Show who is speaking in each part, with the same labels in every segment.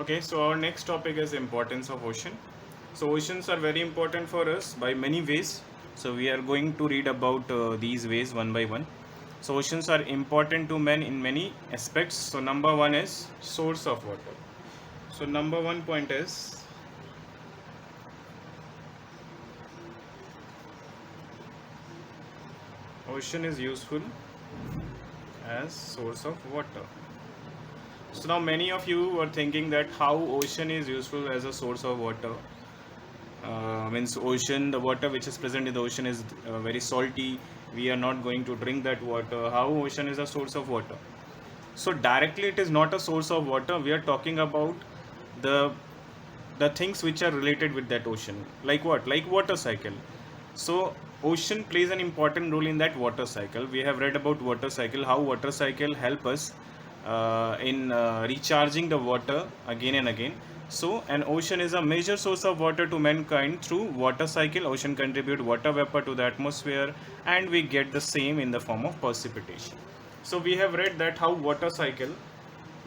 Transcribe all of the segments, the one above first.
Speaker 1: Okay, so our next topic is importance of ocean. So oceans are very important for us by many ways. So we are going to read about these ways one by one. So oceans are important to men in many aspects. So number one is source of water. So number one point is ocean is useful as source of water. So now many of you were thinking that how ocean is useful as a source of water. Means ocean, the water which is present in the ocean is very salty. We are not going to drink that water. How ocean is a source of water? So directly it is not a source of water. We are talking about the the things which are related with that ocean. Like what? Like water cycle. So ocean plays an important role in that water cycle. We have read about water cycle, how water cycle help us in recharging the water again and again. So an ocean is a major source of water to mankind through water cycle. Ocean contribute water vapor to the atmosphere, and we get the same in the form of precipitation. So we have read that how water cycle,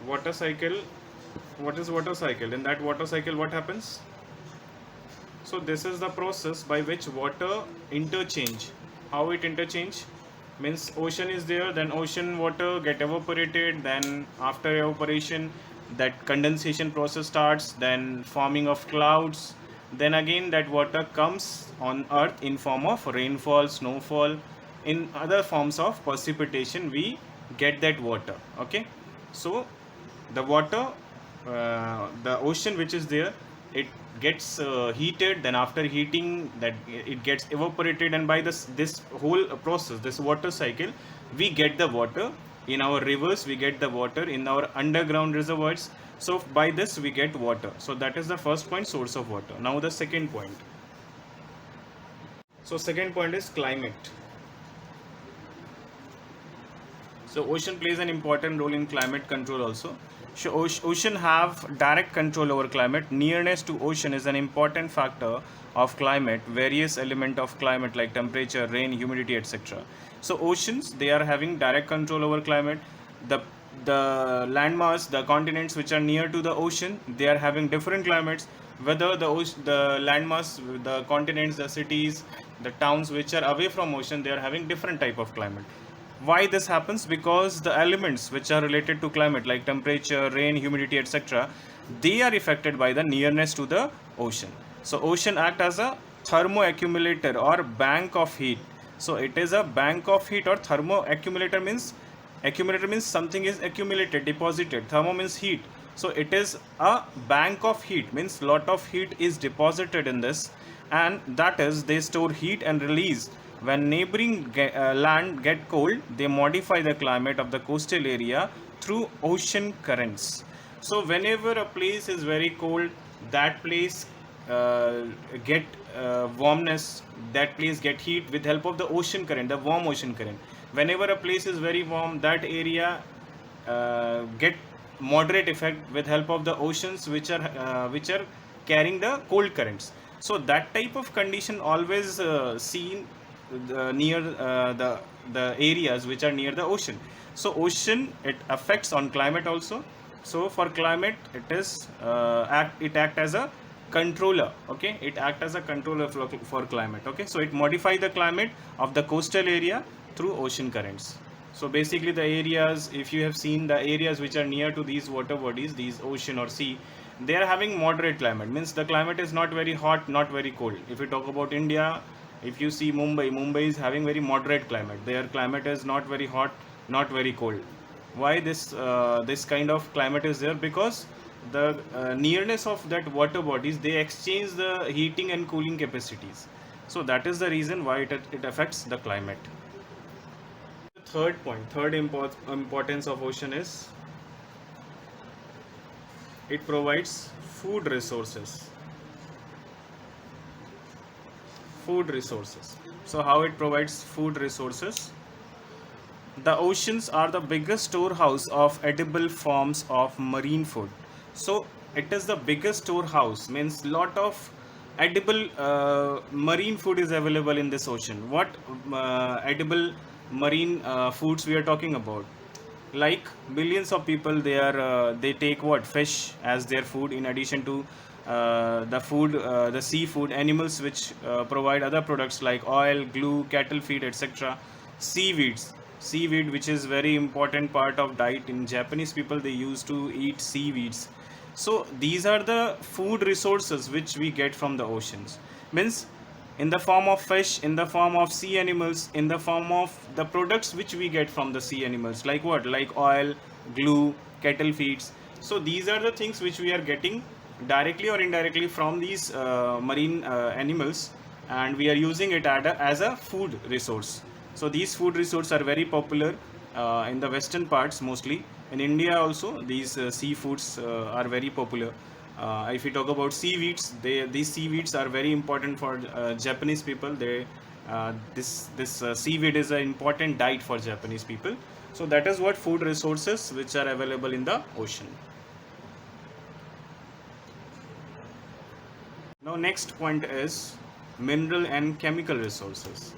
Speaker 1: what is water cycle? In that water cycle, what happens? So this is the process by which water interchange. How it interchange? Means ocean is there, then ocean water get evaporated, then after evaporation that condensation process starts, then forming of clouds, then again that water comes on earth in form of rainfall, snowfall, in other forms of precipitation we get that water. Okay, so the water, the ocean which is there, it gets heated, then after heating that it gets evaporated, and by this whole process, this water cycle, we get the water in our rivers, we get the water in our underground reservoirs. So by this we get water. So that is the first point, source of water. Now the second point. So second point is climate. So ocean plays an important role in climate control also. So ocean have direct control over climate. Nearness to ocean is an important factor of climate. Various element of climate like temperature, rain, humidity, etc. So oceans, they are having direct control over climate. The the landmass, the continents which are near to the ocean, they are having different climates. Whether the landmass, the continents, the cities, the towns which are away from ocean, they are having different type of climate. Why this happens? Because the elements which are related to climate like temperature, rain, humidity, etc., they are affected by the nearness to the ocean. So ocean act as a thermoaccumulator or bank of heat. So it is a bank of heat, or thermoaccumulator means, accumulator means something is accumulated, deposited. Thermo means heat. So it is a bank of heat, means lot of heat is deposited in this, and that is they store heat and release. When neighboring land get cold, they modify the climate of the coastal area through ocean currents. So whenever a place is very cold, that place get warmness, that place get heat with help of the ocean current, the warm ocean current. Whenever a place is very warm, that area get moderate effect with help of the oceans which are carrying the cold currents. So that type of condition always seen near the areas which are near the ocean. So ocean, it affects on climate also. So for climate, it act as a controller. Okay, it act as a controller for climate. Okay, so it modify the climate of the coastal area through ocean currents. So basically the areas, if you have seen the areas which are near to these water bodies, these ocean or sea, they are having moderate climate, means the climate is not very hot, not very cold. If we talk about India, if you see Mumbai is having very moderate climate. Their climate is not very hot, not very cold. Why this kind of climate is there? Because the nearness of that water bodies, they exchange the heating and cooling capacities. So that is the reason why it affects the climate. The third point, importance of ocean is it provides food resources. Food resources. So how it provides food resources? The oceans are the biggest storehouse of edible forms of marine food. So it is the biggest storehouse, means lot of edible marine food is available in this ocean. What edible marine foods we are talking about? like billions of people, they take what, fish as their food, in addition to the seafood animals, which provide other products like oil, glue, cattle feed, etc. Seaweed, which is very important part of diet in Japanese people, they used to eat seaweeds. So these are the food resources which we get from the oceans, means in the form of fish, in the form of sea animals, in the form of the products which we get from the sea animals, like what, like oil, glue, cattle feeds. So these are the things which we are getting directly or indirectly from these marine animals, and we are using it as a food resource. So these food resources are very popular in the western parts mostly. In India also, these seafoods are very popular. If we talk about seaweeds, these seaweeds are very important for Japanese people. This seaweed is an important diet for Japanese people. So that is what food resources which are available in the ocean. Now next point is mineral and chemical resources.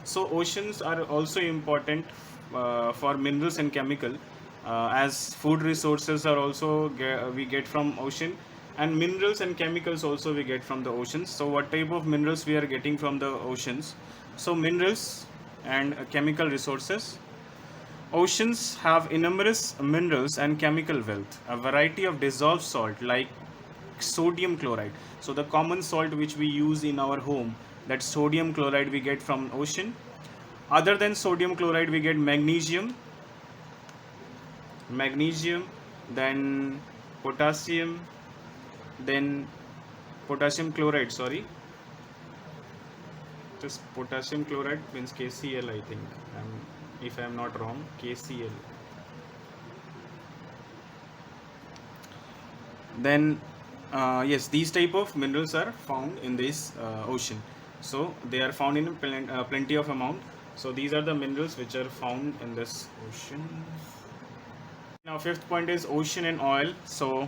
Speaker 1: So oceans are also important for minerals and chemical, as food resources are also we get from ocean, and minerals and chemicals also we get from the oceans. So what type of minerals we are getting from the oceans? So minerals and chemical resources. Oceans have enormous minerals and chemical wealth, a variety of dissolved salt like sodium chloride. So the common salt which we use in our home, that sodium chloride we get from ocean. Other than sodium chloride, we get magnesium, then potassium, then potassium chloride, sorry. Just potassium chloride means KCl, I think, if I am not wrong, KCl. Then yes, these type of minerals are found in this ocean. So they are found in plenty of amount. So these are the minerals which are found in this ocean. Now fifth point is ocean and oil. So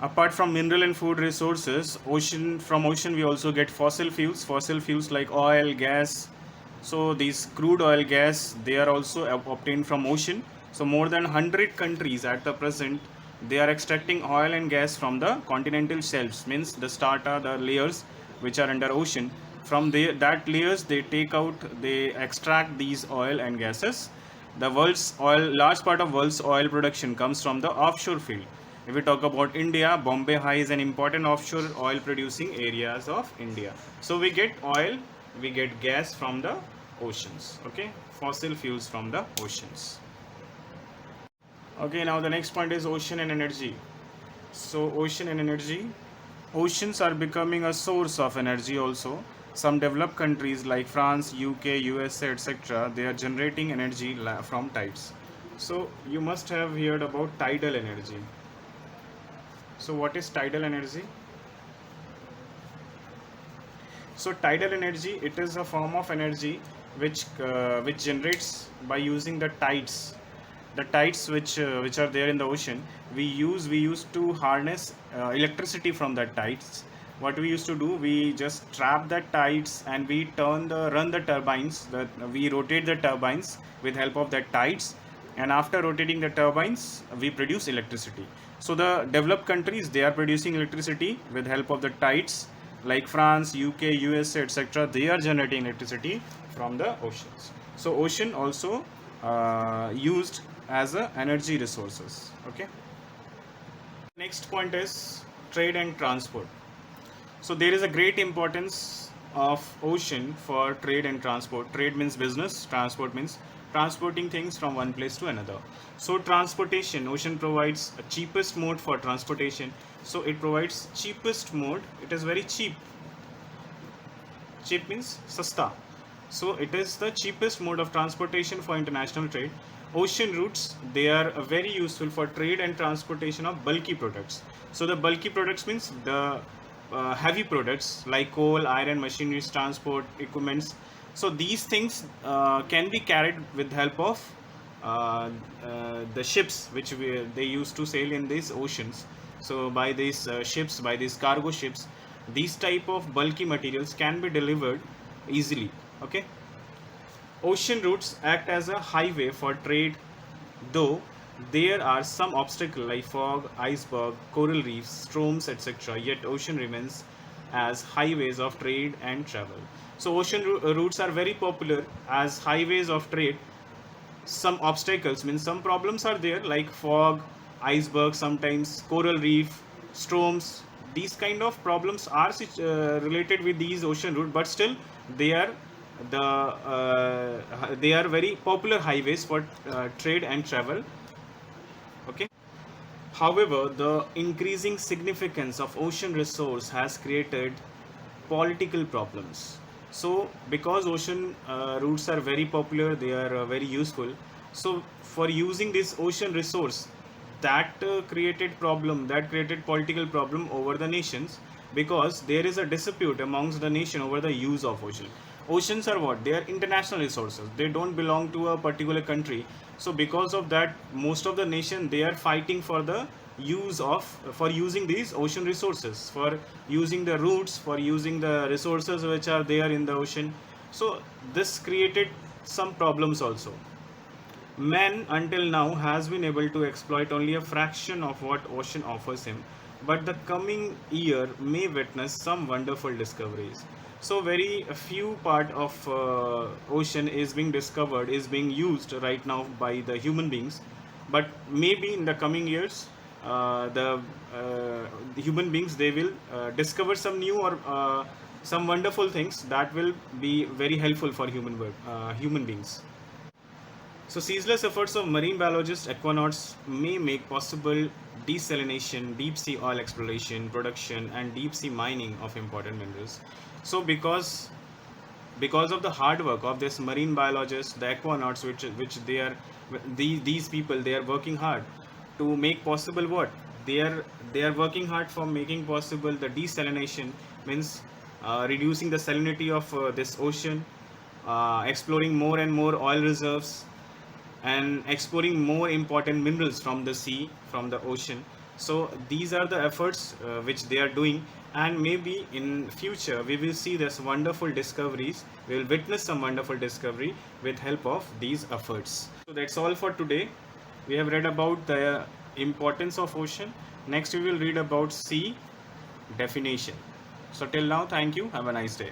Speaker 1: apart from mineral and food resources, from ocean we also get fossil fuels like oil, gas. So these crude oil, gas, they are also obtained from ocean. So more than 100 countries at the present, they are extracting oil and gas from the continental shelves, means the strata, the layers which are under ocean. From that layers they extract these oil and gases. The large part of world's oil production comes from the offshore field. If we talk about India, Bombay High is an important offshore oil producing areas of India. So we get oil, we get gas from the oceans, okay, fossil fuels from the oceans. Okay, now the next point is ocean and energy. So ocean and energy. Oceans are becoming a source of energy also. Some developed countries like France, UK, USA, etc., they are generating energy from tides. So you must have heard about tidal energy. So what is tidal energy? So tidal energy, it is a form of energy which generates by using the tides. The tides which are there in the ocean, we used to harness electricity from the tides. What we used to do, we just trap the tides and we run the turbines. We rotate the turbines with help of the tides, and after rotating the turbines, we produce electricity. So the developed countries, they are producing electricity with help of the tides, like France, UK, USA, etc. They are generating electricity from the oceans. So ocean also used as a energy resources. Okay. Next point is trade and transport. So there is a great importance of ocean for trade and transport. Trade means business, transport means transporting things from one place to another. So transportation, ocean provides a cheapest mode for transportation. So it provides cheapest mode. It is very cheap. Cheap means sasta. So it is the cheapest mode of transportation for international trade. Ocean routes, they are very useful for trade and transportation of bulky products. So the bulky products means the heavy products like coal, iron, machineries, transport, equipments. So these things can be carried with help of the ships which they used to sail in these oceans. So by these ships, by these cargo ships, these type of bulky materials can be delivered easily. Okay. Ocean routes act as a highway for trade though there are some obstacles like fog, iceberg, coral reefs, storms, etc. Yet ocean remains as highways of trade and travel. So ocean routes are very popular as highways of trade. Some obstacles means some problems are there like fog, iceberg, sometimes coral reef, storms. These kind of problems are related with these ocean route, but still they are they are very popular highways for trade and travel. Okay. However, the increasing significance of ocean resource has created political problems. So, because ocean routes are very popular, they are very useful. So, for using this ocean resource, that created political problem over the nations, because there is a dispute amongst the nation over the use of ocean. Oceans are what? They are international resources. They don't belong to a particular country. So because of that, most of the nation, they are fighting for the use of for using these ocean resources, for using the routes, for using the resources which are there in the ocean. So this created some problems also. Man until now has been able to exploit only a fraction of what ocean offers him, but the coming year may witness some wonderful discoveries. So very few part of ocean is being discovered, is being used right now by the human beings, but maybe in the coming years, the human beings, they will discover some new or some wonderful things that will be very helpful for human beings. So, ceaseless efforts of marine biologists, aquanauts may make possible desalination, deep sea oil exploration, production, and deep sea mining of important minerals. So, because of the hard work of this marine biologists, the aquanauts, which they are these people, they are working hard to make possible what they are working hard for making possible the desalination, means reducing the salinity of this ocean, exploring more and more oil reserves, and exploring more important minerals from the sea, from the ocean. So these are the efforts which they are doing, and maybe in future we will see this wonderful discoveries, we will witness some wonderful discovery with help of these efforts. So that's all for today. We have read about the importance of ocean. Next we will read about sea definition. So till now, thank you, have a nice day.